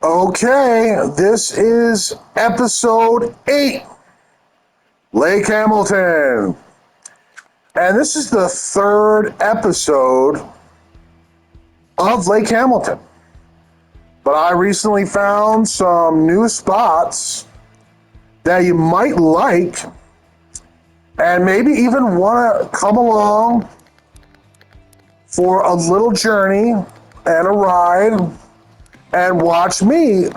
Okay, this is episode 8, Lake Hamilton. And this is the third episode of Lake Hamilton. But I recently found some new spots that you might like and maybe even want to come along for a little journey and a ride and watch me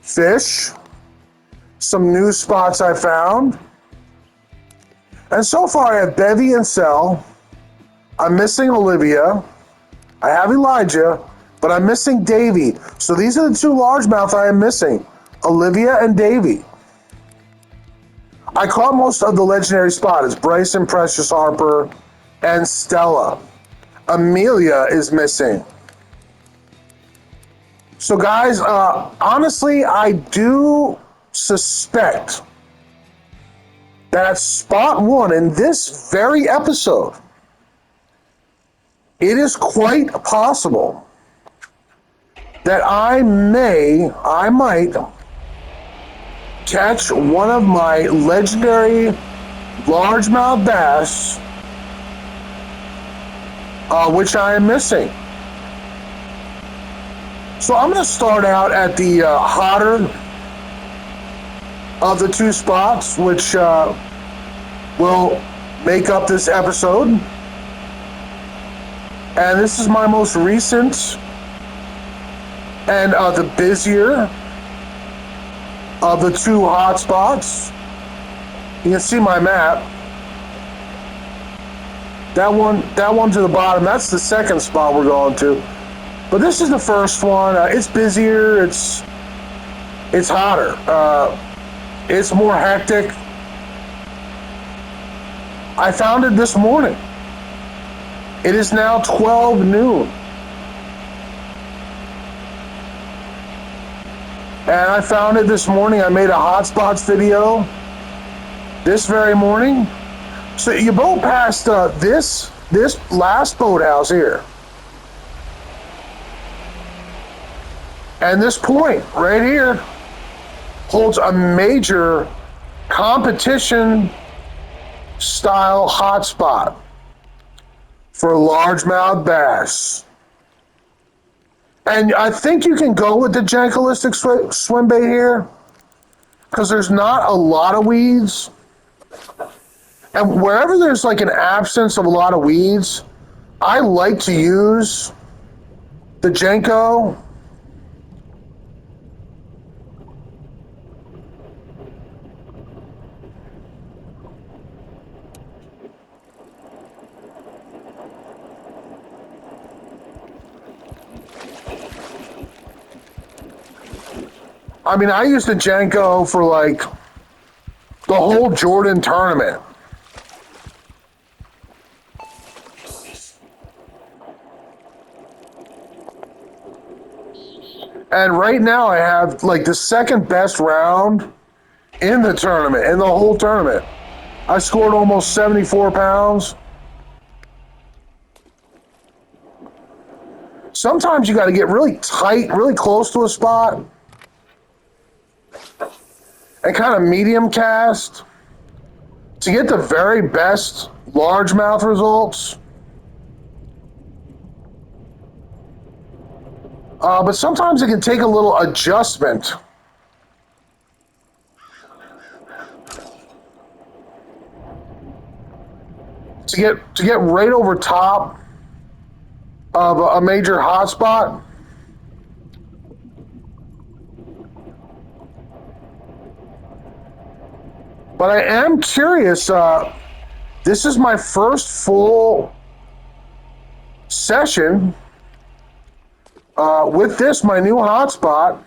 fish some new spots I found. And so far I have Bevy and Sel. I'm missing Olivia. I have Elijah, but I'm missing Davy. So these are the two largemouth I am missing, Olivia and Davy. I caught most of the legendary spots, Bryson, Precious, Harper, and Stella. Amelia is missing. So guys, honestly, I do suspect that at spot 1 in this very episode, it is quite possible that I might catch one of my legendary largemouth bass, which I am missing. So I'm going to start out at the hotter of the two spots, which will make up this episode. And this is my most recent and the busier of the two hot spots. You can see my map. That one to the bottom, that's the second spot we're going to. But this is the first one. It's busier. It's hotter. It's more hectic. I found it this morning. It is now 12 noon. And I found it this morning. I made a hotspots video this very morning. So you boat past this last boathouse here. And this point right here holds a major competition style hotspot for largemouth bass. And I think you can go with the Jankelistic swim bait here because there's not a lot of weeds. And wherever there's like an absence of a lot of weeds, I like to use the Janko. I mean, I used the Janko for like the whole Jordan tournament. And right now I have like the second best round in the tournament, in the whole tournament. I scored almost 74 pounds. Sometimes you got to get really tight, really close to a spot, and kind of medium cast to get the very best largemouth results. But sometimes it can take a little adjustment. To get right over top of a major hotspot. But I am curious. This is my first full session with this, my new hotspot.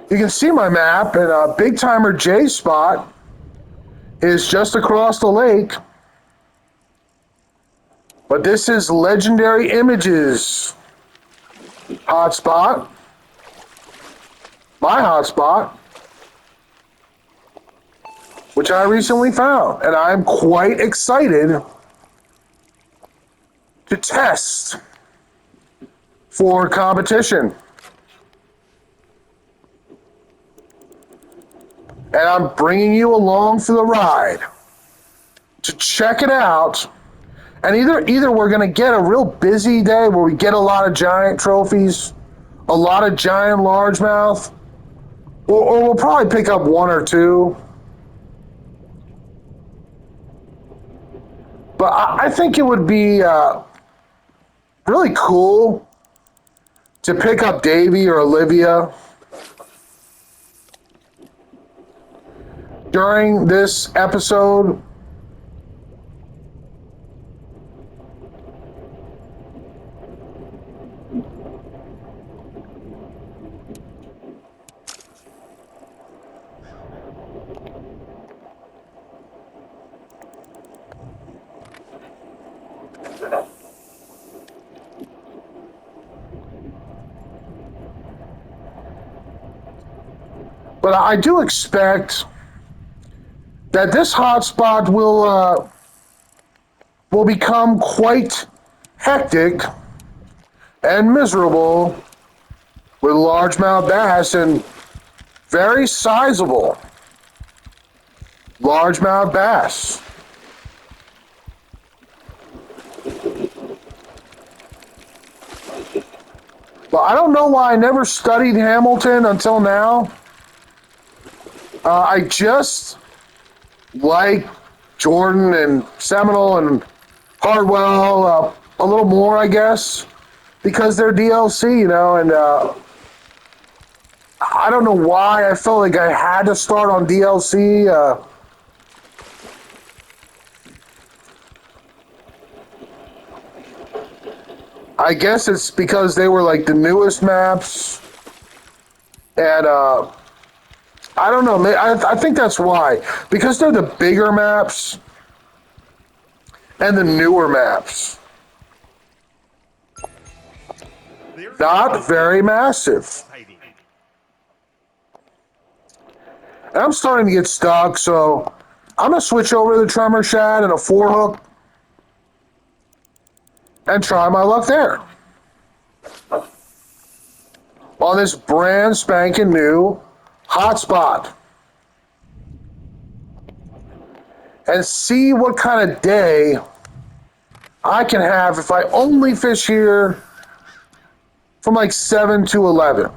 You can see my map, and Big Timer J's spot is just across the lake. But this is Legendary Images hotspot. My hotspot, which I recently found, and I'm quite excited to test for competition. And I'm bringing you along for the ride to check it out. And either we're going to get a real busy day where we get a lot of giant trophies, a lot of giant largemouth, or we'll probably pick up one or two. But I think it would be really cool to pick up Davy or Olivia during this episode. But I do expect that this hotspot will become quite hectic and miserable with largemouth bass and very sizable largemouth bass. But I don't know why I never studied Hamilton until now. I just like Jordan and Seminole and Hardwell a little more, I guess, because they're DLC, you know, and I don't know why I felt like I had to start on DLC. I guess it's because they were like the newest maps, and I don't know. I think that's why. Because they're the bigger maps and the newer maps. Not very massive. And I'm starting to get stuck, so I'm going to switch over to the Tremor Shad and a 4-hook and try my luck there. On this brand spanking new hotspot. And see what kind of day I can have if I only fish here from like 7 to 11.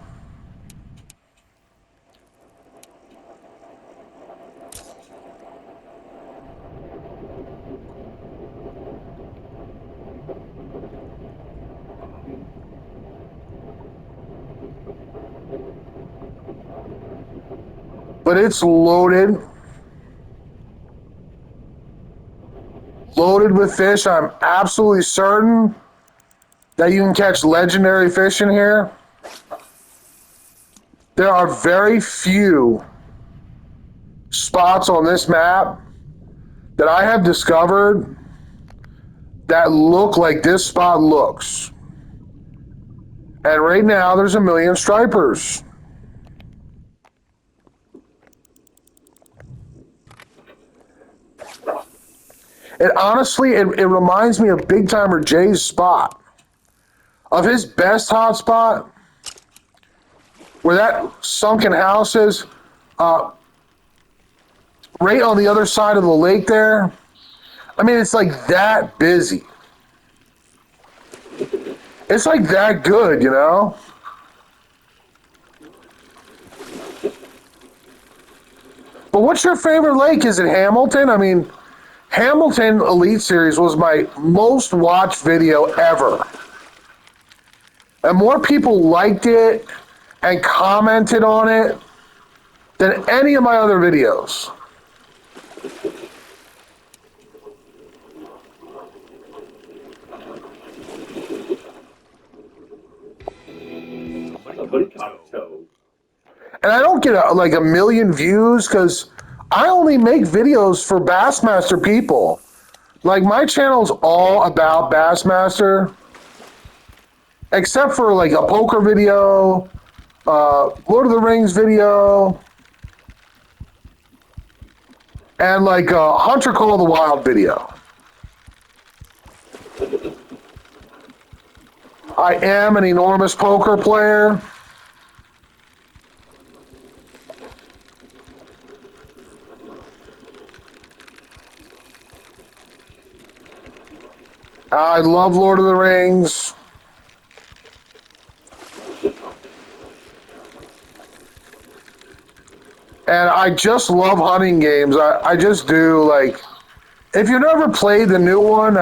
But it's loaded. Loaded with fish. I'm absolutely certain that you can catch legendary fish in here. There are very few spots on this map that I have discovered that look like this spot looks. And right now there's a million stripers. It honestly, it reminds me of Big Timer Jay's spot. Of his best hot spot, where that sunken house is, right on the other side of the lake there. I mean, it's like that busy. It's like that good, you know? But what's your favorite lake? Is it Hamilton? I mean, Hamilton Elite Series was my most watched video ever. And more people liked it and commented on it than any of my other videos. And I don't get like a million views because I only make videos for Bassmaster people. Like, my channel's all about Bassmaster, except for like a poker video, Lord of the Rings video, and like a Hunter Call of the Wild video. I am an enormous poker player. I love Lord of the Rings. And I just love hunting games. I just do. Like, if you've never played the new one,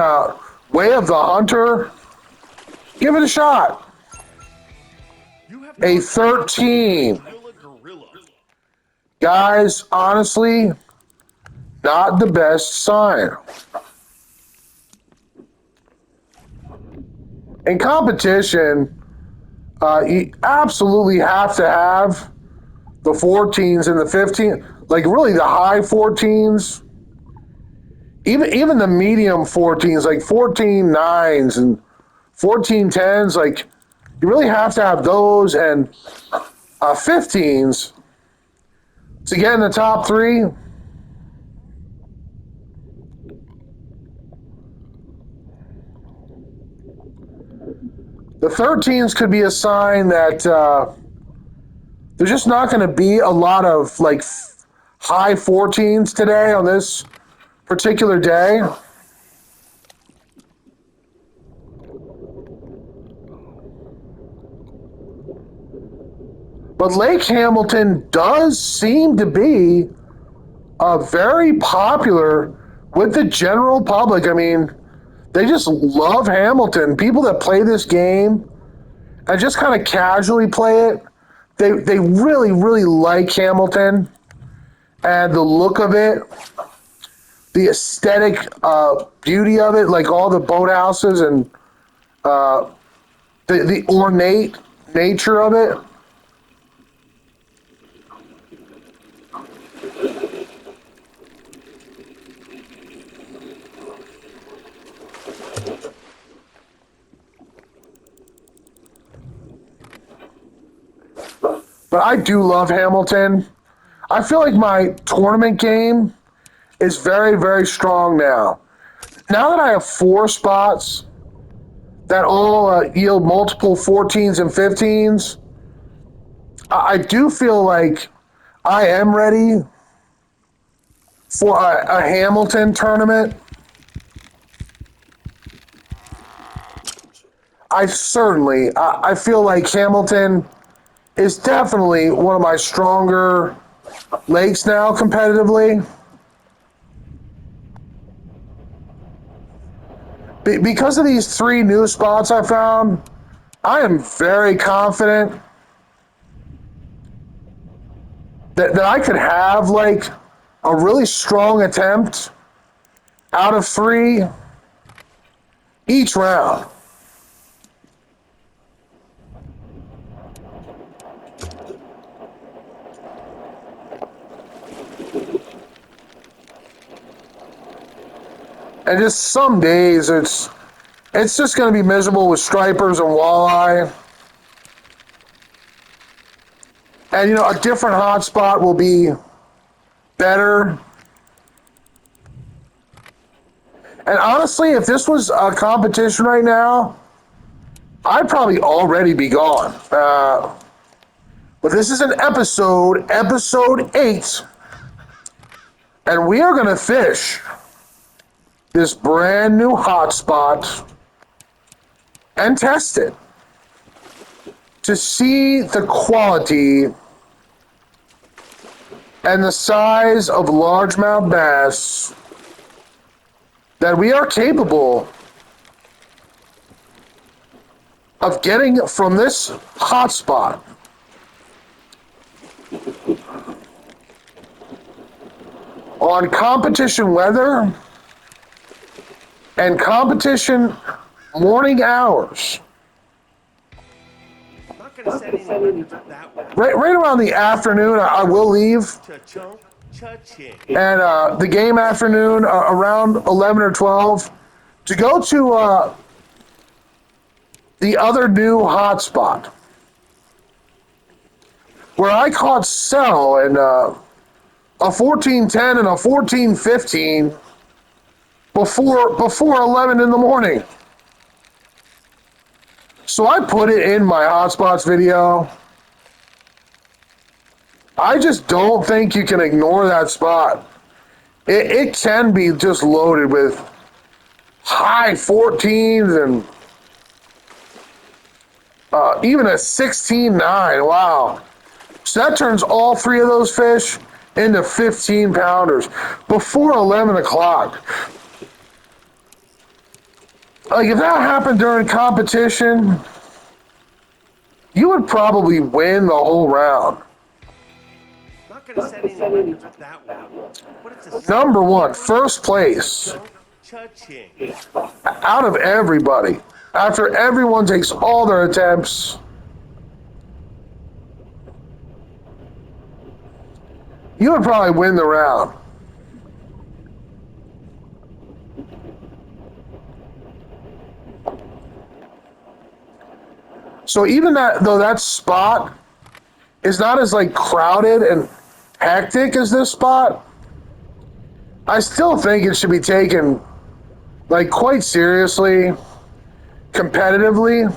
Way of the Hunter, give it a shot. A 13. Guys, honestly, not the best sign. In competition, you absolutely have to have the 14s and the 15s, like really the high 14s, even the medium 14s, like 14 nines and 14 10s, like you really have to have those and 15s to get in the top three. The 13s could be a sign that there's just not going to be a lot of like high 14s today on this particular day. But Lake Hamilton does seem to be very popular with the general public. I mean, they just love Hamilton. People that play this game and just kind of casually play it, they really, really like Hamilton and the look of it, the aesthetic beauty of it, like all the boathouses and the ornate nature of it. But I do love Hamilton. I feel like my tournament game is very, very strong now. Now that I have 4 spots that all yield multiple 14s and 15s, I do feel like I am ready for a Hamilton tournament. I feel like Hamilton is definitely one of my stronger lakes now competitively. Because of these 3 new spots I found, I am very confident that I could have like a really strong attempt out of 3 each round. And just some days it's just going to be miserable with stripers and walleye. And a different hotspot will be better. And honestly, if this was a competition right now, I'd probably already be gone. But this is an episode 8, and we are going to fish this brand new hotspot and test it to see the quality and the size of largemouth bass that we are capable of getting from this hotspot. On competition weather and competition morning hours. Right around the afternoon, I will leave. And the game afternoon, around 11 or 12, to go to the other new hotspot, where I caught Cell in a 14-10 and a 14-15 before 11 in the morning. So I put it in my hotspots video. I just don't think you can ignore that spot. It can be just loaded with high 14s and even a 16.9. Wow. So that turns all three of those fish into 15 pounders before 11 o'clock. Like, if that happened during competition, you would probably win the whole round. Not gonna set any records with that one, but it's a Number one, first place cha-ching. out of everybody. After everyone takes all their attempts, you would probably win the round. So even though that spot is not as like crowded and hectic as this spot, I still think it should be taken like quite seriously, competitively.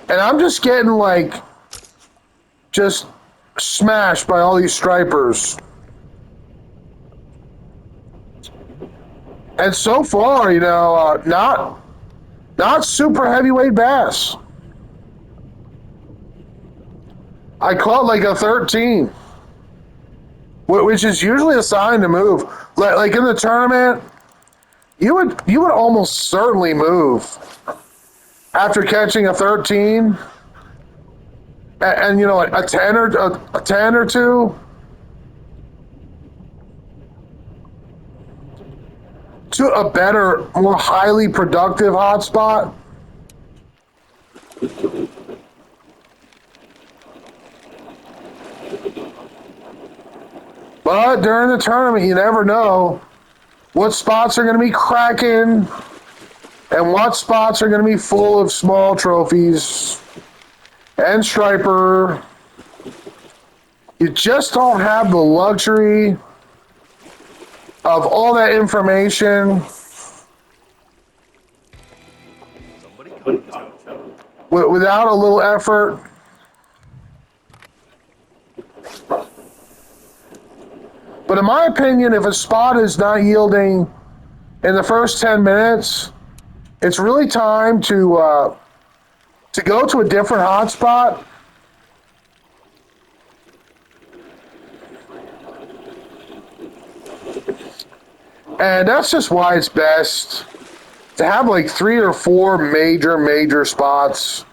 And I'm just getting like just smashed by all these stripers. And so far, not super heavyweight bass. I caught like a 13, which is usually a sign to move. Like in the tournament, you would almost certainly move after catching a 13, and a 10 or a 10 or two to a better, more highly productive hotspot. But during the tournament, you never know what spots are going to be cracking and what spots are going to be full of small trophies and striper. You just don't have the luxury of all that information without a little effort. But in my opinion, if a spot is not yielding in the first 10 minutes, it's really time to go to a different hotspot. And that's just why it's best to have like 3 or 4 major spots.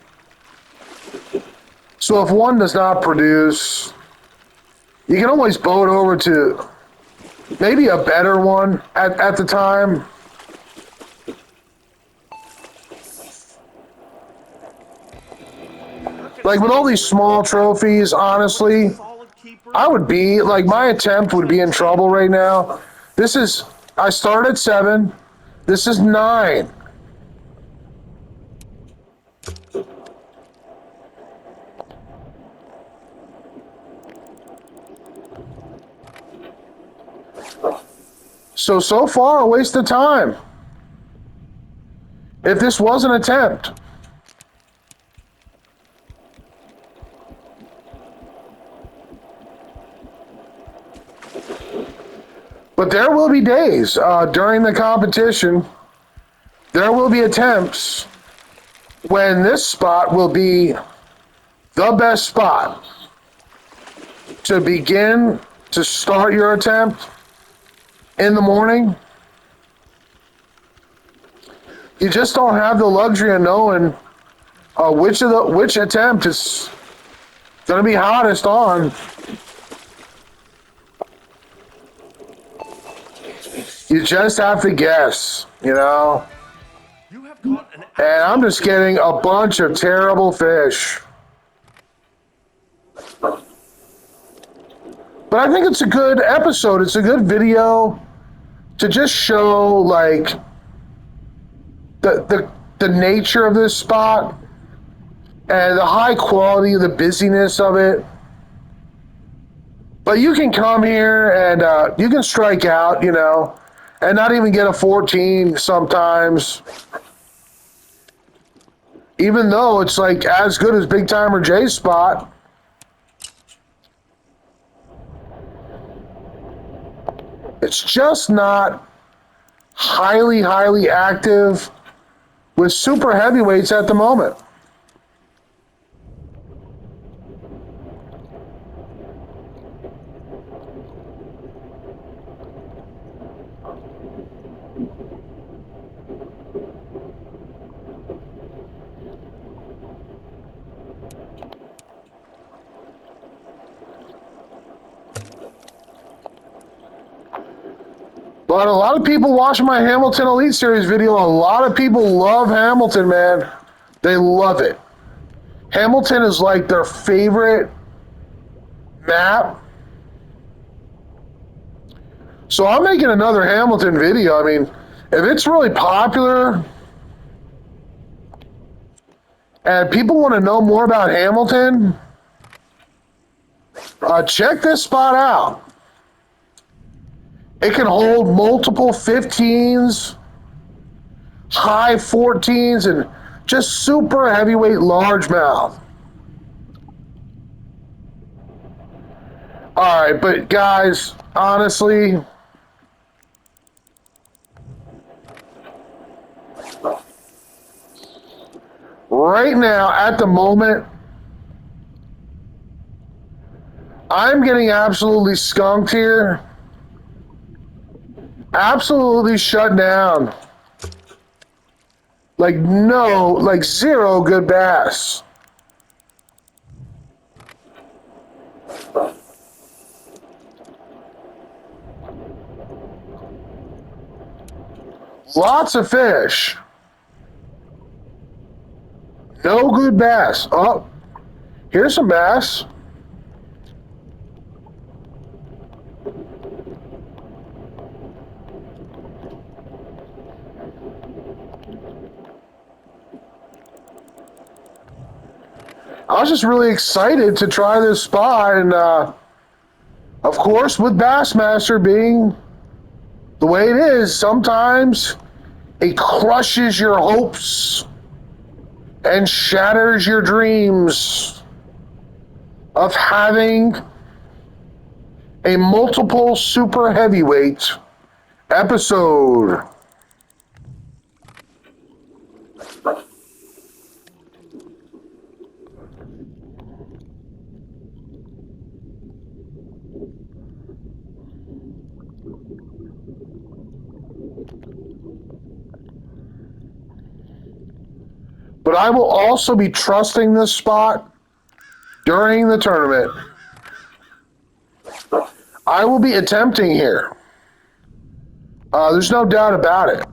So if one does not produce, you can always boat over to maybe a better one at the time. Like with all these small trophies, honestly, I would be, like, my attempt would be in trouble right now. I started at 7. This is 9. So far, a waste of time. If this was an attempt. But there will be days during the competition, there will be attempts when this spot will be the best spot to begin to start your attempt in the morning. You just don't have the luxury of knowing which attempt is going to be hottest on. You just have to guess, And I'm just getting a bunch of terrible fish. But I think it's a good episode. It's a good video to just show, like, the nature of this spot and the high quality, the busyness of it. But you can come here and you can strike out, and not even get a 14 sometimes. Even though it's like as good as Big Timer Jay's spot. It's just not highly active with super heavyweights at the moment. But a lot of people watching my Hamilton Elite Series video, a lot of people love Hamilton, man. They love it. Hamilton is like their favorite map. So I'm making another Hamilton video. I mean, if it's really popular and people want to know more about Hamilton, check this spot out. It can hold multiple 15s, high 14s, and just super heavyweight largemouth. All right, but guys, honestly, right now, at the moment, I'm getting absolutely skunked here. Absolutely shut down. Like zero good bass. Lots of fish. No good bass. Oh, here's some bass. I was just really excited to try this spot, and of course, with Bassmaster being the way it is, sometimes it crushes your hopes and shatters your dreams of having a multiple super heavyweight episode. But I will also be trusting this spot during the tournament. I will be attempting here. There's no doubt about it.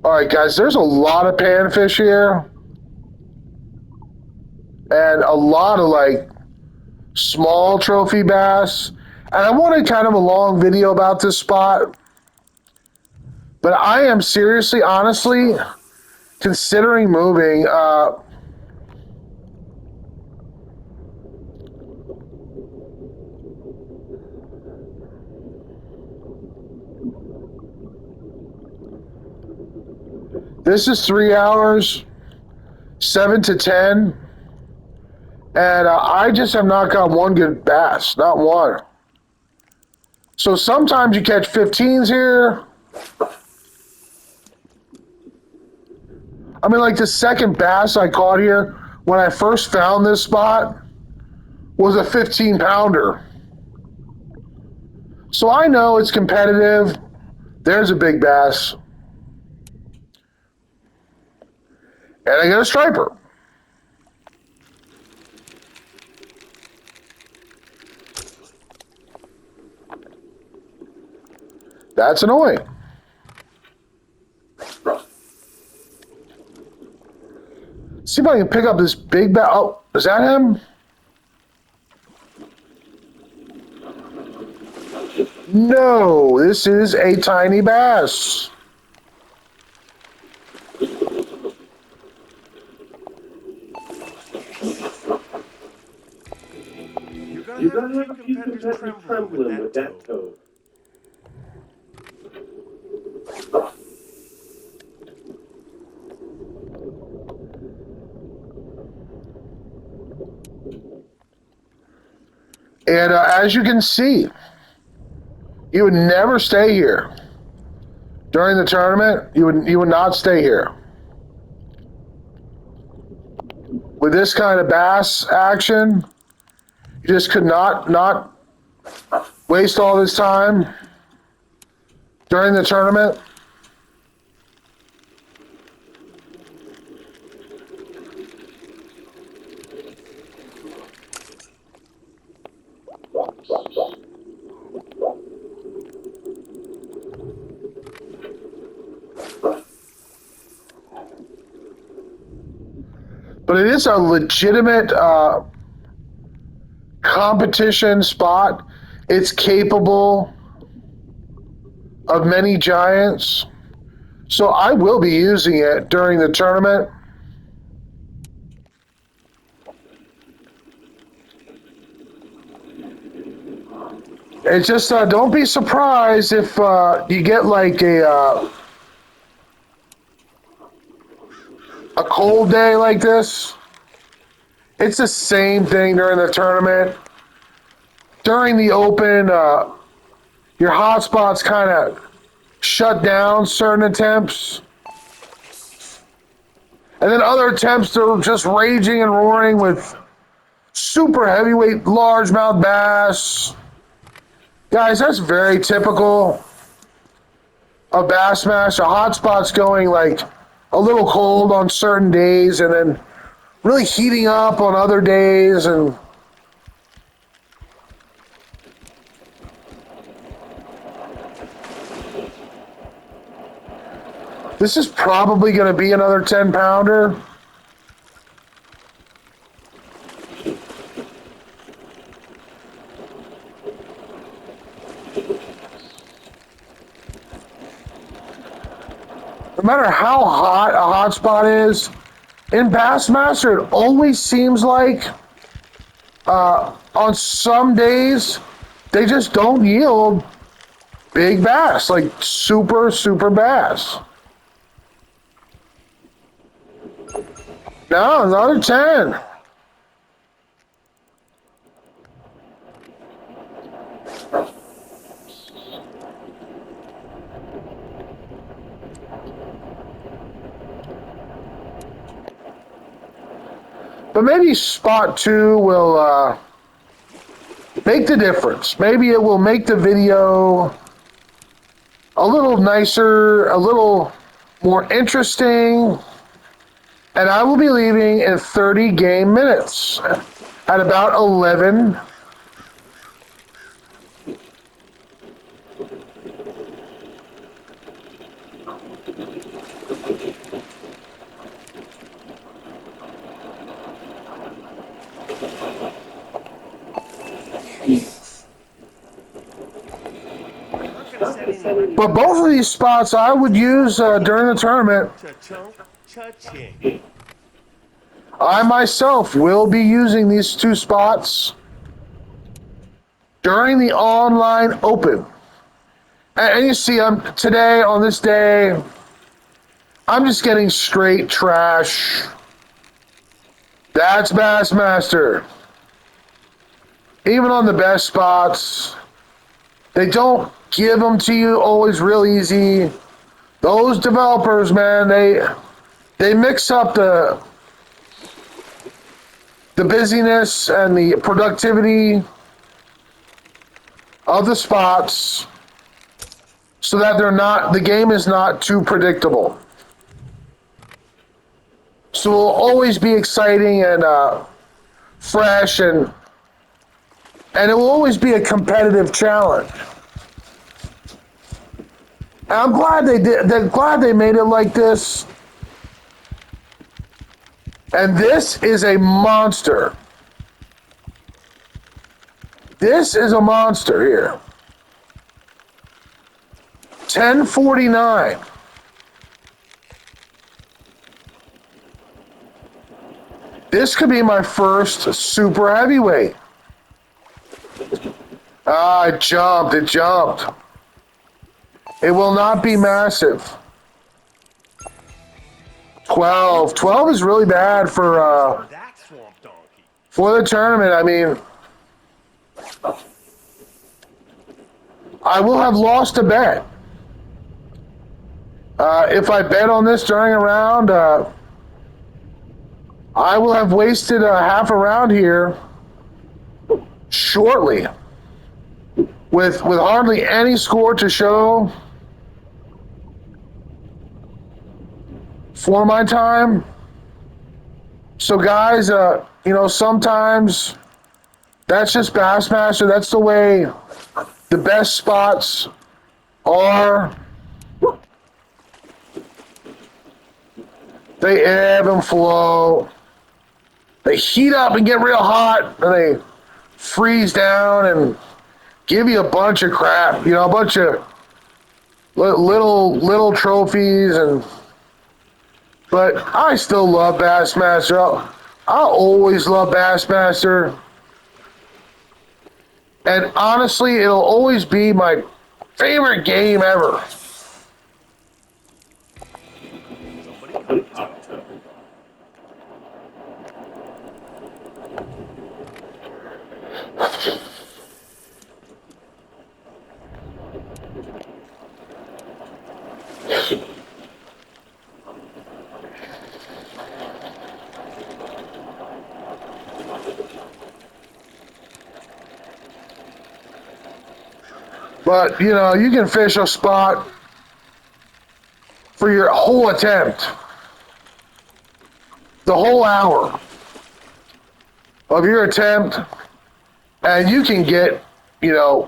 All right, guys, there's a lot of panfish here. And a lot of like small trophy bass. And I wanted kind of a long video about this spot. But I am seriously, honestly, considering moving. This is 3 hours, 7 to 10. And I just have not got one good bass, not one. So sometimes you catch 15s here. I mean, like the second bass I caught here when I first found this spot was a 15-pounder. So I know it's competitive. There's a big bass. And I got a striper. That's annoying. See if I can pick up this big bass. Oh, is that him? No, this is a tiny bass. have a few competitors trembling with that toe. And as you can see, you would never stay here. During the tournament, you would not stay here. With this kind of bass action, you just could not waste all this time during the tournament. But it is a legitimate competition spot. It's capable of many giants. So I will be using it during the tournament. It's just don't be surprised if you get like a cold day like this. It's the same thing during the tournament. During the open, your hotspots kind of shut down certain attempts. And then other attempts are just raging and roaring with super heavyweight largemouth bass. Guys, that's very typical of Bassmaster. Hotspots going like a little cold on certain days and then really heating up on other days. And this is probably going to be another 10-pounder. No matter how hot a hotspot is, in Bassmaster, it always seems like on some days they just don't yield big bass, like super bass. No, another 10. But maybe spot 2 will make the difference. Maybe it will make the video a little nicer, a little more interesting. And I will be leaving in 30 game minutes at about 11. But both of these spots I would use during the tournament. Cha-chunk, cha-ching. I myself will be using these 2 spots during the online open. And you see, today, on this day, I'm just getting straight trash. That's Bassmaster. Even on the best spots, they don't give them to you always real easy. Those developers, man, they mix up the busyness and the productivity of the spots so that the game is not too predictable. So it'll always be exciting and fresh, and it will always be a competitive challenge. And I'm glad they made it like this. And this is a monster. This is a monster here. 1049. This could be my first super heavyweight. Ah, it jumped. It jumped. It will not be massive. 12. 12 is really bad That swamp donkey. for the tournament. I mean, I will have lost a bet. If I bet on this during a round, I will have wasted a half a round here shortly with hardly any score to show for my time. So, guys, sometimes that's just Bassmaster. That's the way the best spots are. They ebb and flow. They heat up and get real hot, and they freeze down and give you a bunch of crap. A bunch of little trophies and. But I still love Bassmaster. I'll always love Bassmaster. And honestly, it'll always be my favorite game ever. Somebody cut a toe. But, you can fish a spot for your whole attempt. The whole hour of your attempt, and you can get, a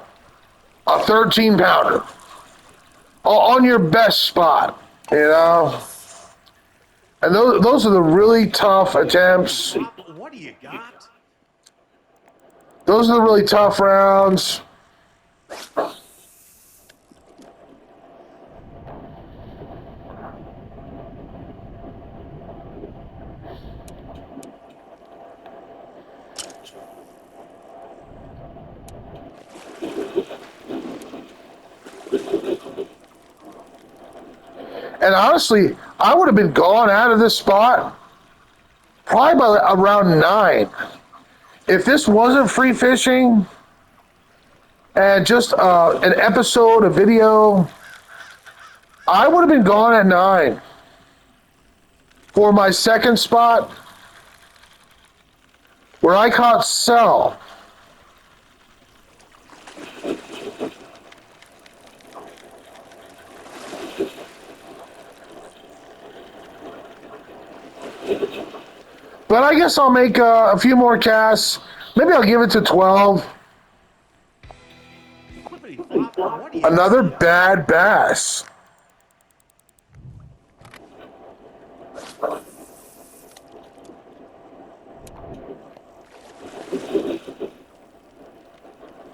13 pounder on your best spot, And those are the really tough attempts. What do you got? Those are the really tough rounds. And honestly, I would have been gone out of this spot probably by around 9. If this wasn't free fishing and just an episode, a video, I would have been gone at 9 for my second spot where I caught Cell. But I guess I'll make a few more casts. Maybe I'll give it to 12. Another bad bass.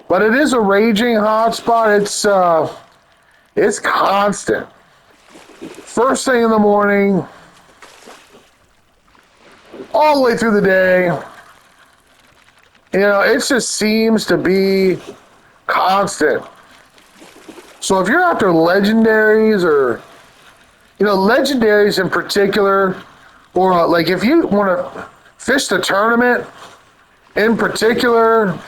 But it is a raging hotspot. It's constant. First thing in the morning, all the way through the day. It just seems to be constant. So if you're after legendaries or, legendaries in particular, or like if you want to fish the tournament in particular,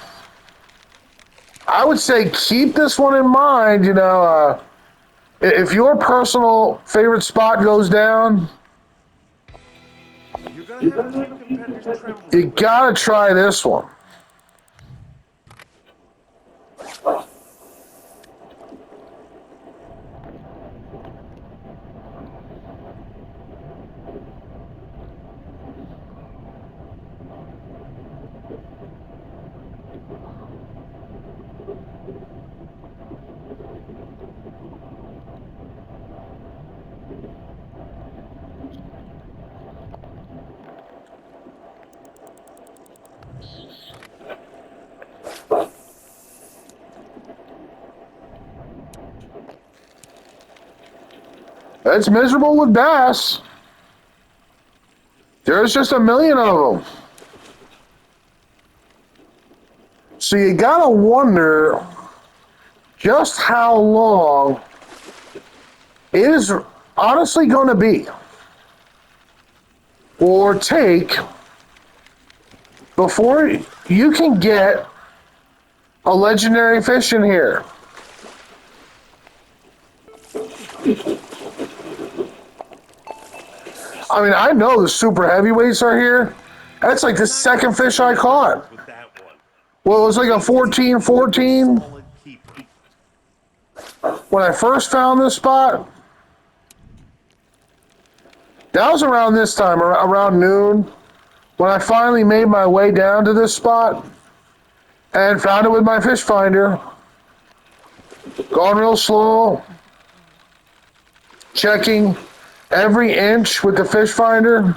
I would say keep this one in mind. If your personal favorite spot goes down, You're gonna have a few competitors tremble. you gotta try this one. It's miserable with bass. There's just a million of them. So you gotta wonder just how long it is honestly going to be or take before you can get a legendary fish in here. I mean, I know the super heavyweights are here. That's like the second fish I caught. With that one. Well, it was like a 14-14 Solid keeper. when I first found this spot. That was around this time, around noon, when I finally made my way down to this spot and found it with my fish finder. Going real slow, checking every inch with the fish finder.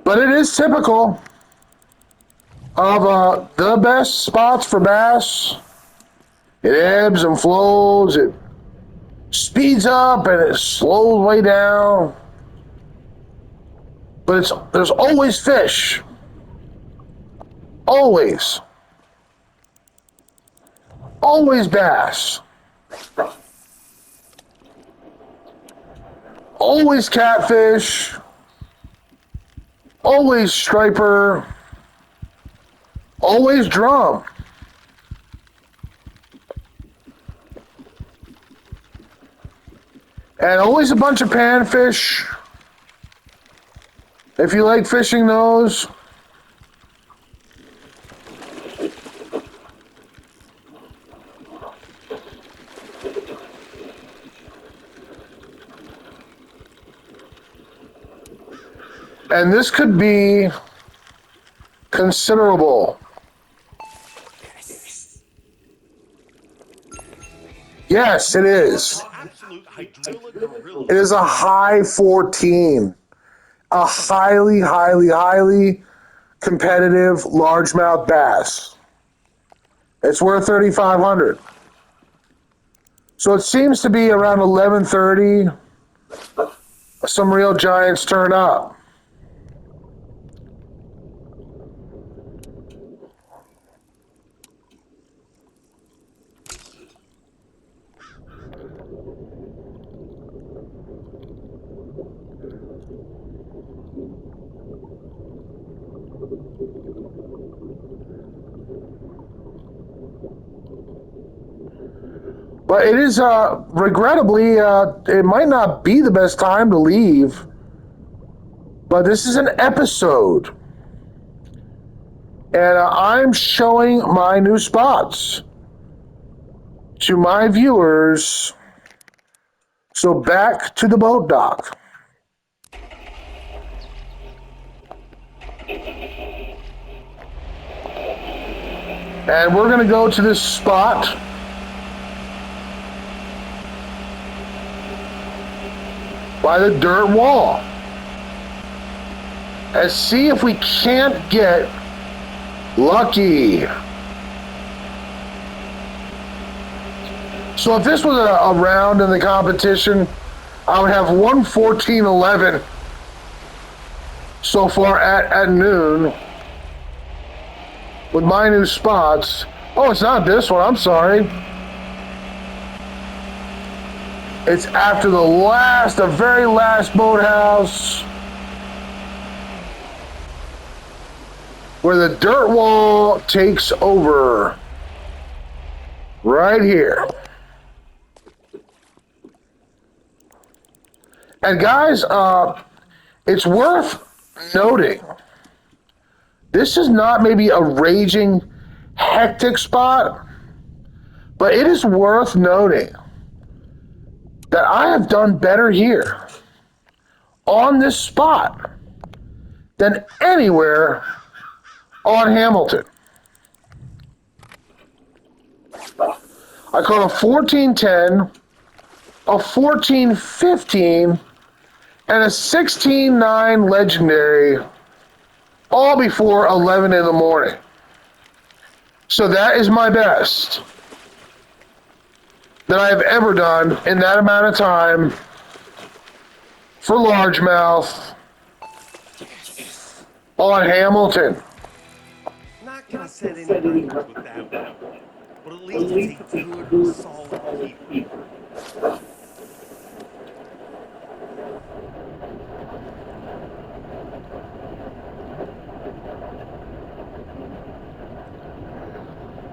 But it is typical of the best spots for bass. It ebbs and flows. It speeds up and it slows way down. But there's always fish. Always. Always bass. Always catfish. Always striper. Always drum. And always a bunch of panfish. If you like fishing those. And this could be considerable. Yes, it is. It is a high 14. A highly, highly, highly competitive largemouth bass. It's worth $3,500. So it seems to be around 11:30. Some real giants turn up. But it is, regrettably, it might not be the best time to leave. But this is an episode. And I'm showing my new spots to my viewers. So back to the boat dock. And we're going to go to this spot. By the dirt wall. And see if we can't get lucky. So if this was a round in the competition, I would have 114.11 so far at noon with my new spots. Oh, it's not this one. I'm sorry. It's after the very last boathouse where the dirt wall takes over. Right here. And guys, it's worth noting, this is not maybe a raging, hectic spot, but it is worth noting that I have done better here on this spot than anywhere on Hamilton. I caught a 14-10, a 14-15, and a 16-9 legendary, all before 11 in the morning. So that is my best. that I've ever done in that amount of time for largemouth on Hamilton. Not gonna set any records with that one, but at least it's a good, solid keeper.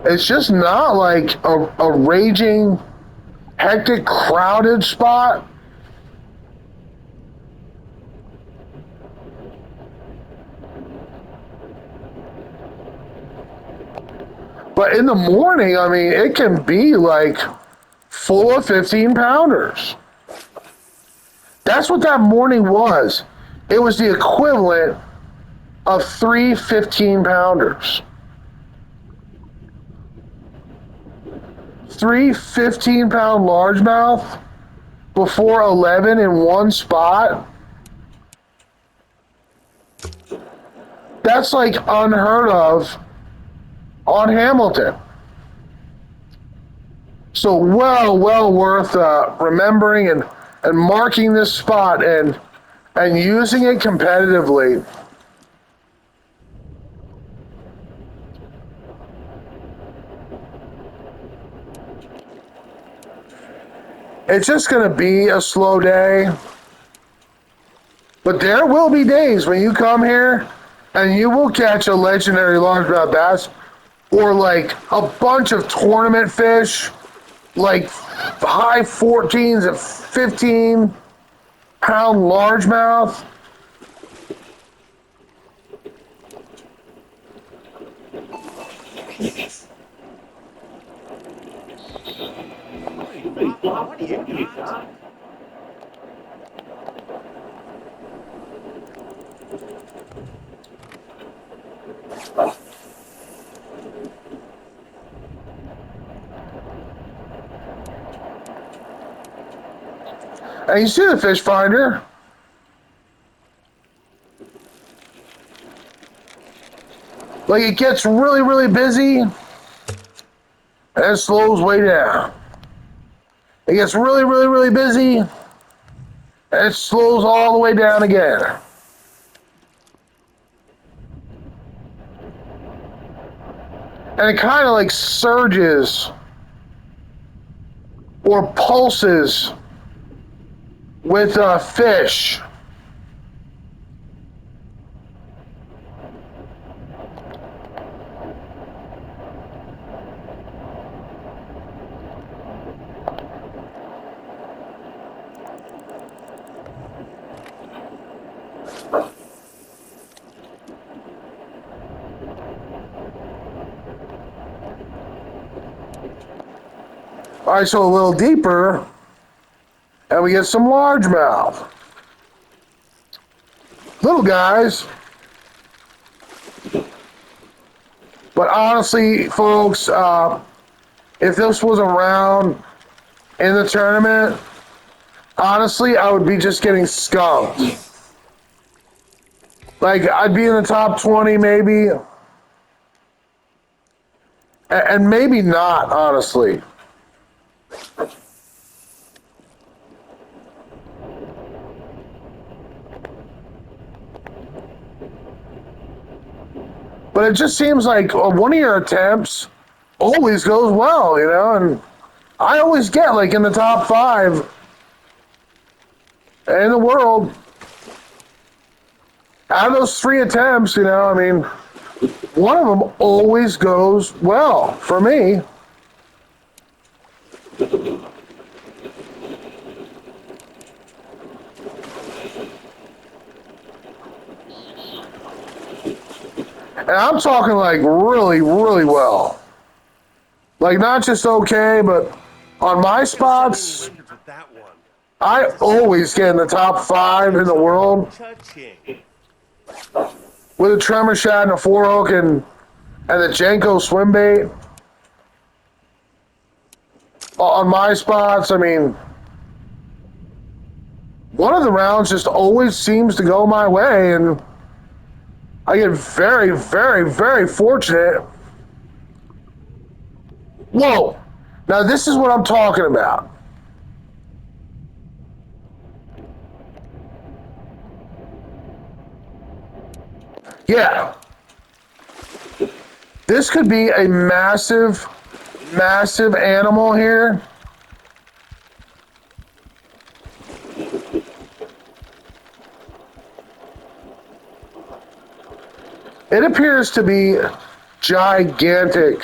It's just not like a raging, hectic, crowded spot. But in the morning, I mean, it can be like full of 15 pounders. That's what that morning was. It was the equivalent of 3 15 pounders. 3 15 pound largemouth before 11 in one spot. That's like unheard of on Hamilton. So well worth remembering and marking this spot and using it competitively. It's just going to be a slow day. But there will be days when you come here and you will catch a legendary largemouth bass or like a bunch of tournament fish, like high 14s and 15 pound largemouth. Holy Papa, what do you got? And you see the fish finder. Like it gets really busy and it slows way down. It gets really busy and it slows all the way down again. And it kind of like surges or pulses with fish. All right, so a little deeper, and we get some largemouth. Little guys. But honestly, folks, if this was around in the tournament, honestly, I would be just getting skunked. Like, I'd be in the top 20 maybe, and maybe not, honestly. But it just seems like one of your attempts always goes well, you know, and I always get like in the top 5 in the world. Out of those 3 attempts, you know, I mean, one of them always goes well for me. And I'm talking like really well. Like not just okay, but on my spots, I always get in the top 5 in the world with a tremor shot and a 4-hook and the Jenko swim bait. On my spots, I mean, one of the rounds just always seems to go my way, and I get very fortunate. Whoa! Now, this is what I'm talking about. Yeah. This could be a massive, massive animal here. It appears to be gigantic.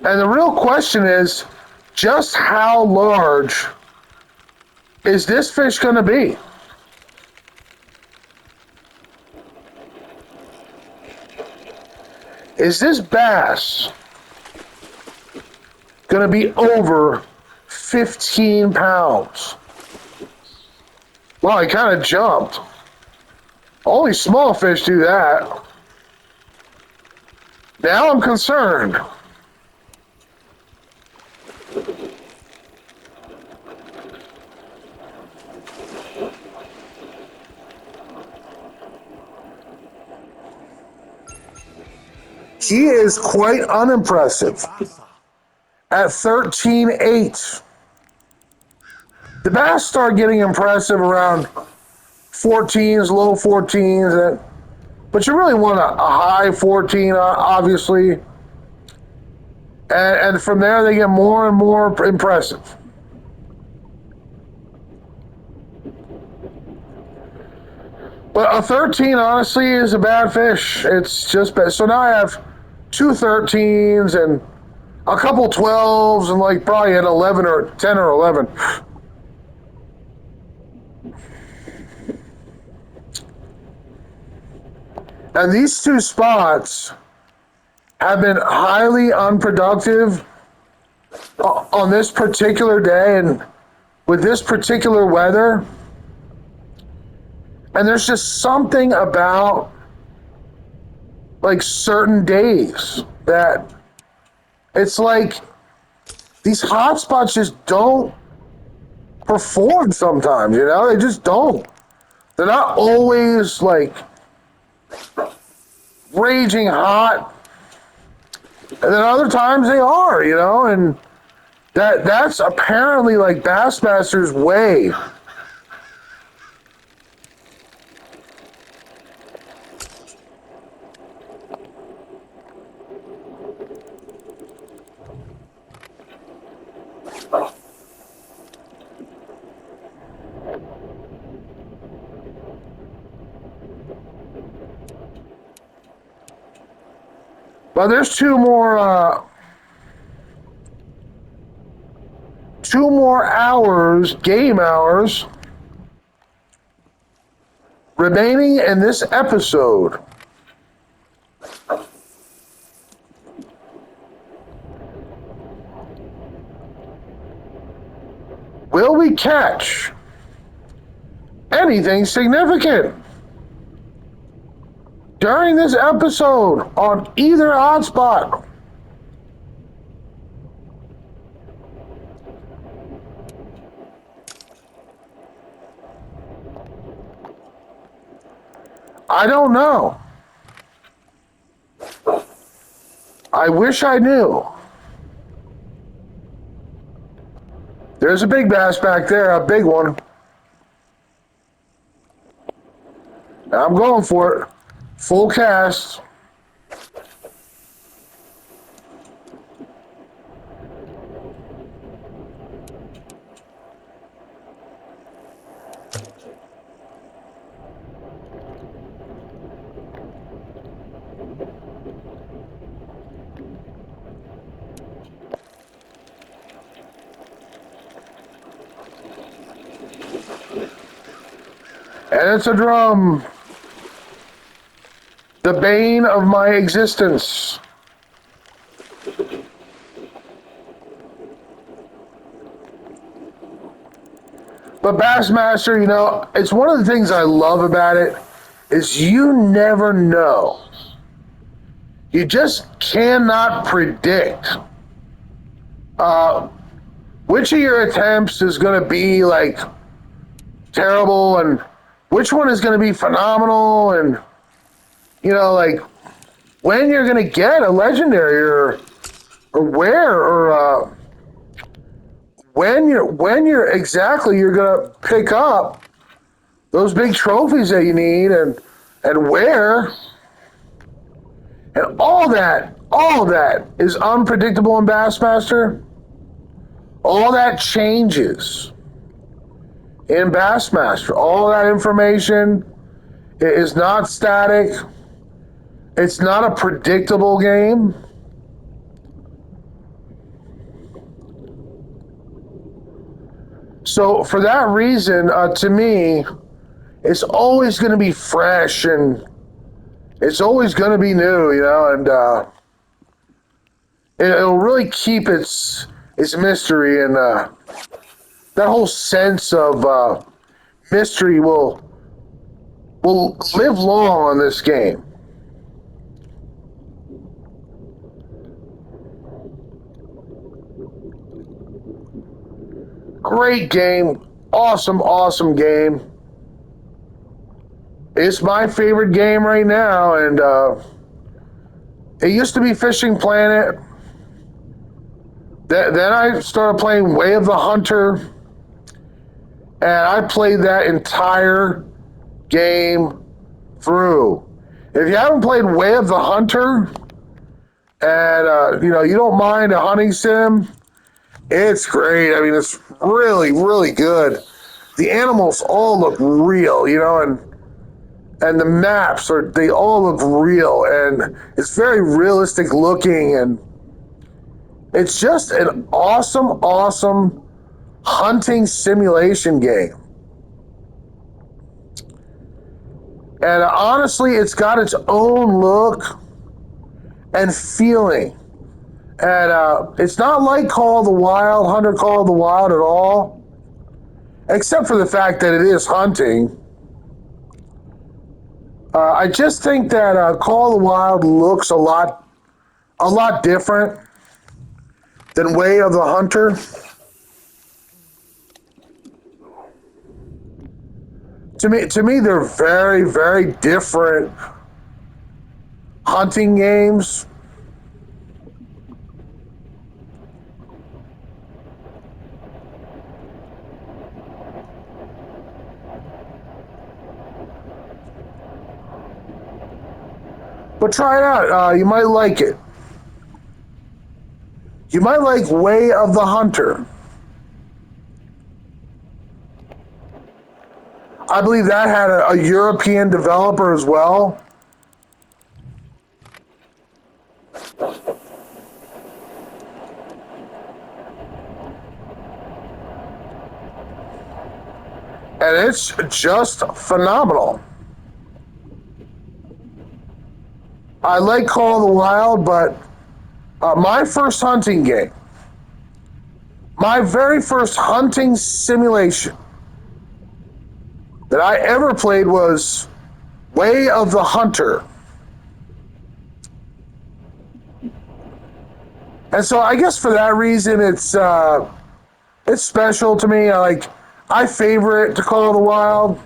And the real question is, just how large is this fish going to be? Is this bass going to be over 15 pounds? Well, he kind of jumped. Only small fish do that. Now I'm concerned. He is quite unimpressive at 13.8. The bass start getting impressive around 14s, low 14s, but you really want a high 14, obviously. And from there, they get more and more impressive. But a 13, honestly, is a bad fish. It's just bad. So now I have two 13s and a couple 12s and like probably an 11 or 10 or 11. And these two spots have been highly unproductive on this particular day and with this particular weather. And there's just something about like certain days that it's like these hot spots just don't perform sometimes, they just don't. They're not always like raging hot. And then other times they are, and that's apparently like Bassmaster's way. But there's two more hours, game hours, remaining in this episode. Will we catch anything significant during this episode on either hotspot? I don't know. I wish I knew. There's a big bass back there, a big one. I'm going for it. Full cast. And it's a drum. The bane of my existence. But Bassmaster, it's one of the things I love about it is you never know. You just cannot predict which of your attempts is going to be like terrible and which one is going to be phenomenal, and like when you're going to get a legendary or or where or when you're exactly you're gonna pick up those big trophies that you need, and where, and all that is unpredictable in Bassmaster. All that changes in Bassmaster. All that information is not static. It's not a predictable game. So for that reason, to me, it's always going to be fresh, and it's always going to be new, and it'll really keep its mystery, and that whole sense of mystery will live long on this game. Great game, awesome game. It's my favorite game right now, and it used to be Fishing Planet. Then I started playing Way of the Hunter, and I played that entire game through. If you haven't played Way of the Hunter, and you don't mind a hunting sim, it's great. I mean, it's really good. The animals all look real, and the maps they all look real, and it's very realistic looking, and it's just an awesome hunting simulation game. And honestly, it's got its own look and feeling. And it's not like Call of the Wild, Hunter Call of the Wild at all, except for the fact that it is hunting. I just think that Call of the Wild looks a lot different than Way of the Hunter. To me, they're very different hunting games. But try it out. You might like it. You might like Way of the Hunter. I believe that had a European developer as well. And it's just phenomenal. I like Call of the Wild, but my first hunting game, my very first hunting simulation that I ever played was Way of the Hunter. And so I guess for that reason, it's special to me. I favor it to Call of the Wild,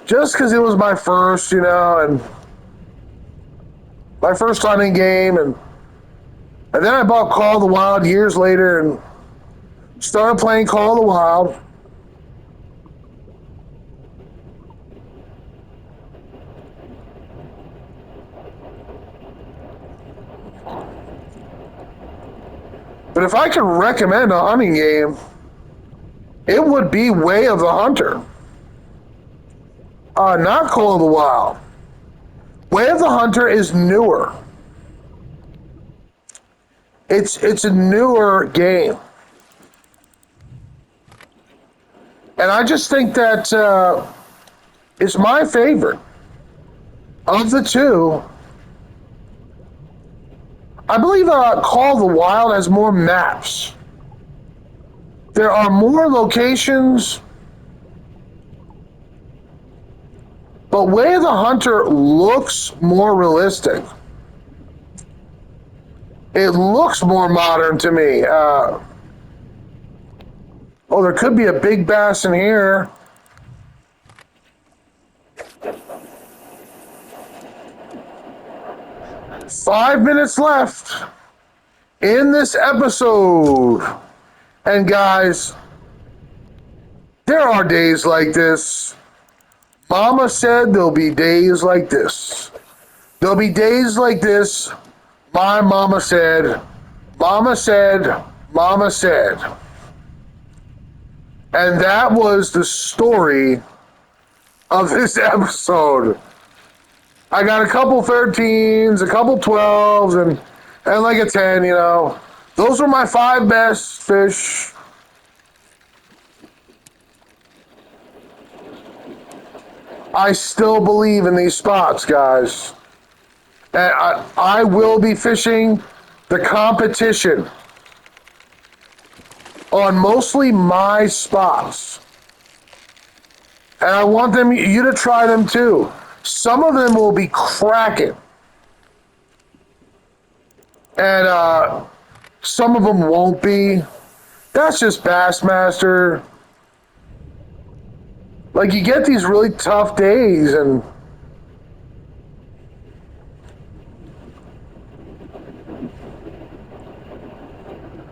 just because it was my first, and my first hunting game, and then I bought Call of the Wild years later and started playing Call of the Wild. But if I could recommend a hunting game, it would be Way of the Hunter. Not Call of the Wild. Way of the Hunter is newer. It's a newer game. And I just think that it's my favorite. Of the two, I believe Call of the Wild has more maps. There are more locations, but Way of the Hunter looks more realistic. It looks more modern to me. There could be a big bass in here. 5 minutes left in this episode. And guys, there are days like this. Mama said there'll be days like this. There'll be days like this. My mama said, mama said, mama said. And that was the story of this episode. I got a couple 13s, a couple 12s, and like a 10, you know. Those were my 5 best fish. I still believe in these spots, guys. And I will be fishing the competition on mostly my spots. And I want you to try them too. Some of them will be cracking. And some of them won't be. That's just Bassmaster. Like, you get these really tough days, and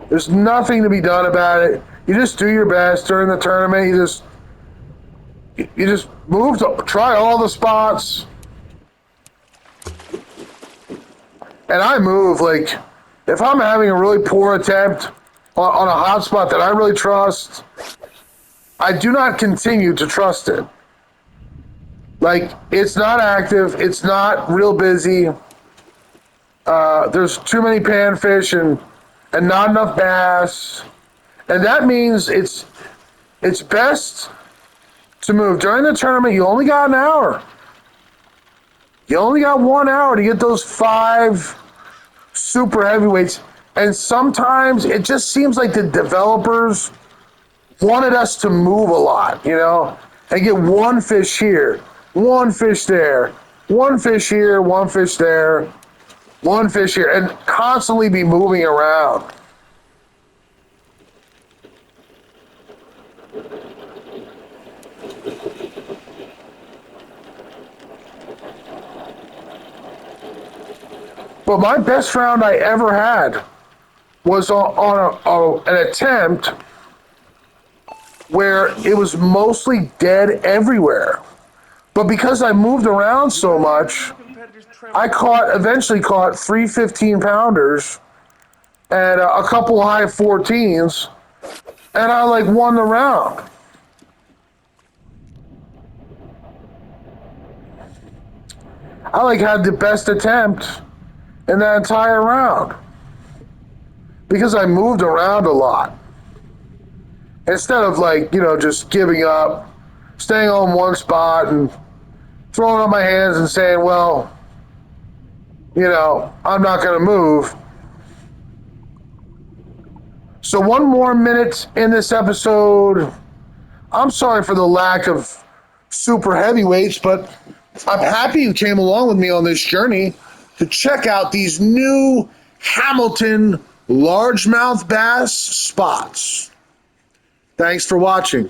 there's nothing to be done about it. You just do your best during the tournament. You just move to try all the spots. And I move, like, if I'm having a really poor attempt on a hot spot that I really trust, I do not continue to trust it. Like, it's not active, it's not real busy. There's too many panfish and not enough bass. And that means it's best to move. During the tournament, you only got an hour. You only got 1 hour to get those 5 super heavyweights. And sometimes it just seems like the developers wanted us to move a lot, you know, and get one fish here, one fish there, one fish here, one fish there, one fish here, and constantly be moving around. But my best round I ever had was on an attempt where it was mostly dead everywhere. But because I moved around so much, I eventually caught 3 15-pounders and a couple high 14s, and I like won the round. I like had the best attempt in that entire round because I moved around a lot. Instead of, like, you know, just giving up, staying on one spot and throwing up my hands and saying, well, you know, I'm not going to move. So 1 more minute in this episode. I'm sorry for the lack of super heavyweights, but I'm happy you came along with me on this journey to check out these new Hamilton largemouth bass spots. Thanks for watching.